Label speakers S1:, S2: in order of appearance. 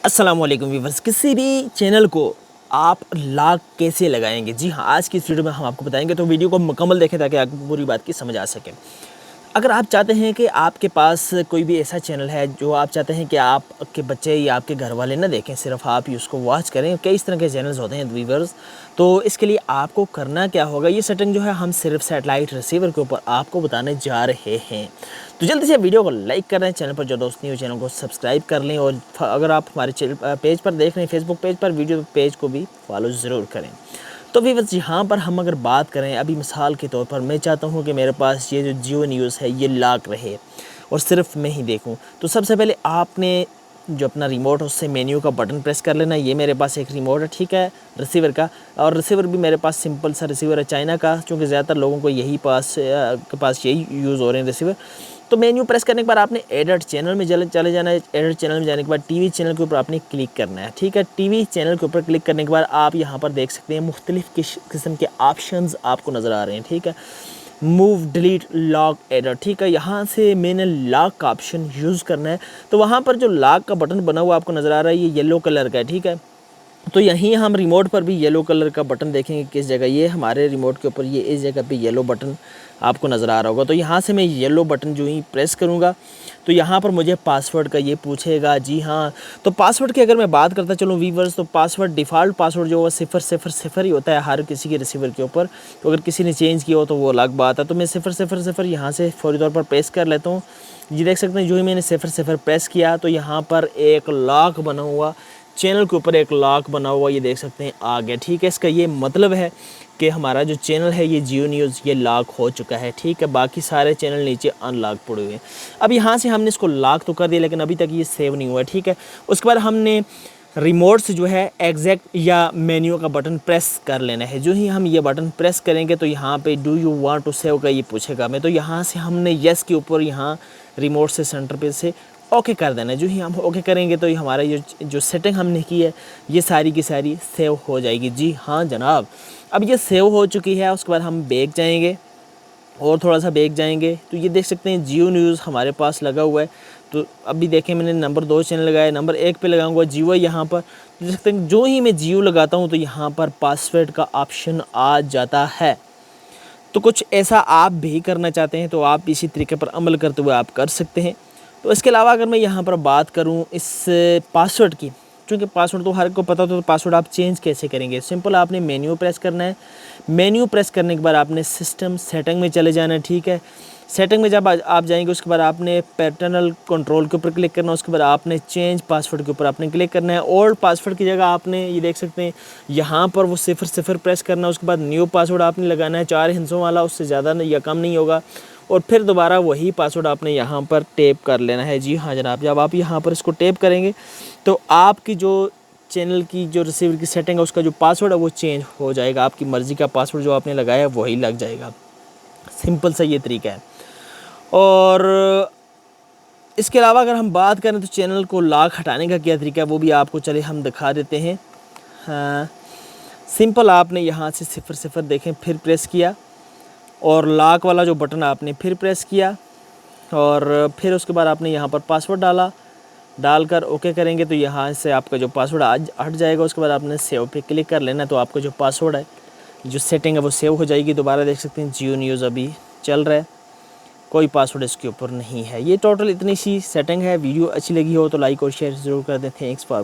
S1: अस्सलाम वालेकुम व्यूअर्स। किसी भी चैनल को आप लाख कैसे लगाएंगे, जी हाँ, आज की इस वीडियो में हम आपको बताएंगे। तो वीडियो को मुकम्मल देखें ताकि आपको पूरी बात की समझ आ सके। अगर आप चाहते हैं कि आपके पास कोई भी ऐसा चैनल है जो आप चाहते हैं कि आपके बच्चे या आपके घर वाले ना देखें, सिर्फ आप ही उसको वॉच करें, कई इस तरह के चैनल्स होते हैं व्यूअर्स। तो इसके लिए आपको करना क्या होगा, ये सेटिंग जो है हम सिर्फ सैटेलाइट रिसीवर के ऊपर आपको बताने जा रहे हैं। तो जल्दी से वीडियो को लाइक कर दें, चैनल पर जो दोस्त नहीं हो चैनल को सब्सक्राइब कर लें, और अगर आप हमारे पेज पर देख रहे हैं, फेसबुक पेज पर, वीडियो पेज को भी फॉलो ज़रूर करें। तो भी बस यहाँ पर हम अगर बात करें, अभी मिसाल के तौर पर मैं चाहता हूँ कि मेरे पास ये जो जियो न्यूज़ है ये लाक रहे और सिर्फ मैं ही देखूँ। तो सबसे पहले आपने जो अपना रिमोट है उससे मेन्यू का बटन प्रेस कर लेना। ये मेरे पास एक रिमोट है, ठीक है, रिसीवर का, और रिसीवर भी मेरे पास सिंपल सा रिसीवर है चाइना का, क्योंकि ज़्यादातर लोगों को यही पास यही यूज़ हो रहे हैं रिसीवर। तो मेन्यू प्रेस करने के बाद आपने एडिट चैनल में चले जाना है। एडिट चैनल में जाने के बाद टीवी चैनल के ऊपर आपने क्लिक करना है, ठीक है। टीवी चैनल के ऊपर क्लिक करने के बाद आप यहाँ पर देख सकते हैं मुख्तलिफ़ किस्म के ऑप्शंस आपको नज़र आ रहे हैं, ठीक है। मूव, डिलीट, लॉक, एडिट, ठीक है। यहाँ से मैंने लॉक का ऑप्शन यूज़ करना है। तो वहाँ पर जो लॉक का बटन बना हुआ आपको नज़र आ रहा है, ये येलो कलर का है, ठीक है। तो यहीं हम रिमोट पर भी येलो कलर का बटन देखेंगे किस जगह, ये हमारे रिमोट के ऊपर ये इस जगह पे येलो बटन आपको नज़र आ रहा होगा। तो यहाँ से मैं येलो बटन जो ही प्रेस करूँगा तो यहाँ पर मुझे पासवर्ड का ये पूछेगा, जी हाँ। तो पासवर्ड की अगर मैं बात करता चलूँ व्यूअर्स, तो पासवर्ड डिफ़ॉल्ट पासवर्ड जो है 000 ही होता है हर किसी के रिसीवर के ऊपर। तो अगर किसी ने चेंज किया हो तो वो अलग बात है। तो मैं 000 यहाँ से फौरी तौर पर प्रेस कर लेता हूँ। ये देख सकते हैं जो ही मैंने 000 प्रेस किया तो यहाँ पर एक लॉक बना हुआ, चैनल के ऊपर एक लॉक बना हुआ, ये देख सकते हैं आ गया, ठीक है। इसका ये मतलब है कि हमारा जो चैनल है ये जियो न्यूज़ ये लॉक हो चुका है, ठीक है। बाकी सारे चैनल नीचे अनलॉक पड़े हुए हैं। अब यहाँ से हमने इसको लॉक तो कर दिया लेकिन अभी तक ये सेव नहीं हुआ है, ठीक है। उसके बाद हमने रिमोट से जो है एग्जैक्ट या मेन्यू का बटन प्रेस कर लेना है। जो ही हम ये बटन प्रेस करेंगे तो यहाँ पे do you want to save का ये पूछेगा। मैं तो यहाँ से हमने येस के ऊपर यहाँ रिमोट से सेंटर पे से ओके कर देना है। जो ही हम ओके करेंगे तो ये हमारा जो सेटिंग हमने की है ये सारी की सारी सेव हो जाएगी। जी हाँ जनाब, अब ये सेव हो चुकी है। उसके बाद हम बैक जाएंगे और थोड़ा सा बैक जाएंगे तो ये देख सकते हैं जियो न्यूज़ हमारे पास लगा हुआ है। तो अभी देखें मैंने नंबर 2 चैनल लगाया, नंबर 1 पे लगाऊंगा जियो। यहाँ पर देख सकते हैं जो ही मैं जियो लगाता हूँ तो यहाँ पर पासवर्ड का ऑप्शन आ जाता है। तो कुछ ऐसा आप भी करना चाहते हैं तो आप इसी तरीके पर अमल करते हुए आप कर सकते हैं। तो इसके अलावा अगर मैं यहाँ पर बात करूँ इस पासवर्ड की, क्योंकि पासवर्ड तो हर को पता तो पासवर्ड आप चेंज कैसे करेंगे, सिंपल आपने मेन्यू प्रेस करना है। मेन्यू प्रेस करने के बाद आपने सिस्टम सेटिंग में चले जाना है, ठीक है। सेटिंग में जब आप जाएंगे उसके बाद आपने पैटर्नल कंट्रोल के ऊपर क्लिक करना है। उसके बाद आपने चेंज पासवर्ड के ऊपर आपने क्लिक करना है। ओल्ड पासवर्ड की जगह आपने ये देख सकते हैं यहाँ पर वो 0 प्रेस करना है। उसके बाद न्यू पासवर्ड आपने लगाना है 4 हिस्सों वाला, उससे ज़्यादा या कम नहीं होगा। और फिर दोबारा वही पासवर्ड आपने यहाँ पर टैप कर लेना है। जी हाँ जनाब, जब आप यहाँ पर इसको टैप करेंगे तो आपकी जो चैनल की जो रिसीवर की सेटिंग है उसका जो पासवर्ड है वो चेंज हो जाएगा। आपकी मर्ज़ी का पासवर्ड जो आपने लगाया है वही लग जाएगा। सिंपल सा ये तरीका है। और इसके अलावा अगर हम बात करें तो चैनल को लॉक हटाने का क्या तरीका है वो भी आपको चले हम दिखा देते हैं। हाँ, सिंपल आपने यहाँ से 0 देखें फिर प्रेस किया और लॉक वाला जो बटन आपने फिर प्रेस किया और फिर उसके बाद आपने यहाँ पर पासवर्ड डालकर ओके करेंगे तो यहाँ से आपका जो पासवर्ड आज हट जाएगा। उसके बाद आपने सेव पे क्लिक कर लेना तो आपका जो पासवर्ड है जो सेटिंग है वो सेव हो जाएगी। दोबारा देख सकते हैं जियो न्यूज़ अभी चल रहा है, कोई पासवर्ड इसके ऊपर नहीं है। ये टोटल इतनी सी सेटिंग है। वीडियो अच्छी लगी हो तो लाइक और शेयर ज़रूर कर दें। Thanks for